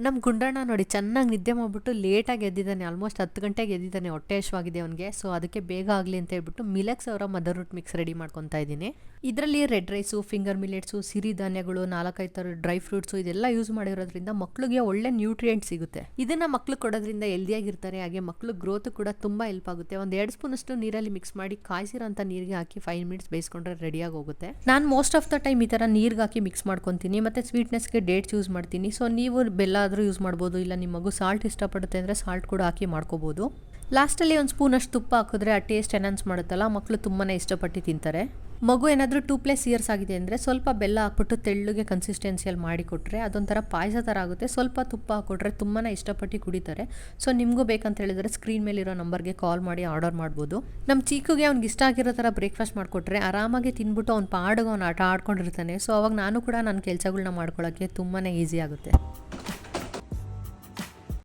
ನಮ್ಮ ಗುಂಡಣ್ಣ ನೋಡಿ ಚೆನ್ನಾಗಿ ನಿದ್ದೆ ಮಾಡಿಬಿಟ್ಟು ಲೇಟಾಗಿ ಎದ್ದಿದ್ದಾನೆ. ಆಲ್ಮೋಸ್ಟ್ 10 ಗಂಟೆಗೆ ಎದ್ದಿದ್ದಾನೆ. ಹೊಟ್ಟೆ ಹಶ್ವಾಗಿದೆ ಅವನಿಗೆ. ಸೊ ಅದಕ್ಕೆ ಬೇಗ ಆಗಲಿ ಅಂತ ಹೇಳ್ಬಿಟ್ಟು ಮಿಲೆಕ್ಸ್ ಅವರ ಮದರ್ ರೂಟ್ ಮಿಕ್ಸ್ ರೆಡಿ ಮಾಡ್ಕೊತಾ ಇದ್ದೀನಿ. ಇದರಲ್ಲಿ ರೆಡ್ ರೈಸು, ಫಿಂಗರ್ ಮಿಲೆಟ್ಸು, ಸಿರಿಧಾನ್ಯಗಳು, 4-5 ಥರ ಡ್ರೈ ಫ್ರೂಟ್ಸು ಇದೆಲ್ಲ ಯೂಸ್ ಮಾಡಿರೋದ್ರಿಂದ ಮಕ್ಕಳಿಗೆ ಒಳ್ಳೆ ನ್ಯೂಟ್ರಿಯೆಂಟ್ ಸಿಗುತ್ತೆ. ಇದನ್ನು ಮಕ್ಳು ಕೊಡೋದ್ರಿಂದ ಹೆಲ್ದಿಯಾಗಿರ್ತಾರೆ. ಹಾಗೆ ಮಕ್ಕಳು ಗ್ರೋತ್ ಕೂಡ ತುಂಬ ಹೆಲ್ಪ್ ಆಗುತ್ತೆ. ಒಂದು 2 ಸ್ಪೂನಷ್ಟು ನೀರಲ್ಲಿ ಮಿಕ್ಸ್ ಮಾಡಿ ಕಾಯಿಸಿರೋಂಥ ನೀರಿಗೆ ಹಾಕಿ 5 ಮಿನಿಟ್ಸ್ ಬೇಯಿಸ್ಕೊಂಡ್ರೆ ರೆಡಿಯಾಗಿ ಹೋಗುತ್ತೆ. ನಾನು ಮೋಸ್ಟ್ ಆಫ್ ದ ಟೈಮ್ ಈ ಥರ ನೀರಿಗೆ ಹಾಕಿ ಮಿಕ್ಸ್ ಮಾಡ್ಕೊತೀನಿ. ಮತ್ತು ಸ್ವೀಟ್ನೆಸ್ಗೆ ಡೇಟ್ಸ್ ಯೂಸ್ ಮಾಡ್ತೀನಿ. ಸೊ ನೀವು ಬೆಲ್ಲ ಆದರೂ ಯೂಸ್ ಮಾಡ್ಬೋದು, ಇಲ್ಲ ನಿಮ್ಮ ಮಗು ಸಾಲ್ಟ್ ಇಷ್ಟಪಡುತ್ತೆ ಅಂದರೆ ಸಾಲ್ಟ್ ಕೂಡ ಹಾಕಿ ಮಾಡ್ಕೋಬೋದು. ಲಾಸ್ಟಲ್ಲಿ ಒಂದು ಸ್ಪೂನಷ್ಟು ತುಪ್ಪ ಹಾಕಿದ್ರೆ ಆ ಟೇಸ್ಟ್ ಎನ್ಹಾನ್ಸ್ ಮಾಡುತ್ತಲ್ಲ, ಮಕ್ಕಳು ತುಂಬಾ ಇಷ್ಟಪಟ್ಟು ತಿಂತಾರೆ. ಮಗು ಏನಾದರೂ 2+ ಇಯರ್ಸ್ ಆಗಿದೆ ಅಂದರೆ ಸ್ವಲ್ಪ ಬೆಲ್ಲ ಹಾಕ್ಬಿಟ್ಟು ತೆಳ್ಳಗೆ ಕನ್ಸಿಸ್ಟೆನ್ಸಿಯಲ್ಲಿ ಮಾಡಿಕೊಟ್ರೆ ಅದೊಂಥರ ಪಾಯಸ ಥರ ಆಗುತ್ತೆ. ಸ್ವಲ್ಪ ತುಪ್ಪ ಹಾಕ್ಕೊಟ್ರೆ ತುಂಬಾ ಇಷ್ಟಪಟ್ಟು ಕುಡಿತಾರೆ. ಸೊ ನಿಮಗೂ ಬೇಕಂತ ಹೇಳಿದ್ರೆ ಸ್ಕ್ರೀನ್ ಮೇಲಿರೋ ನಂಬರ್ಗೆ ಕಾಲ್ ಮಾಡಿ ಆರ್ಡರ್ ಮಾಡ್ಬೋದು. ನಮ್ಮ ಚೀಕುಗೆ ಅವ್ನಿಗೆ ಇಷ್ಟ ಆಗಿರೋ ಥರ ಬ್ರೇಕ್ಫಾಸ್ಟ್ ಮಾಡಿಕೊಟ್ರೆ ಆರಾಮಾಗಿ ತಿಂದ್ಬಿಟ್ಟು ಅವ್ನು ಪಾಡಿಗೆ ಅವ್ನು ಆಟ ಆಡ್ಕೊಂಡಿರ್ತಾನೆ. ಸೊ ಅವಾಗ ನಾನು ಕೂಡ ನನ್ನ ಕೆಲಸಗಳನ್ನ ಮಾಡ್ಕೊಳ್ಳೋಕ್ಕೆ ತುಂಬಾ ಈಸಿ ಆಗುತ್ತೆ.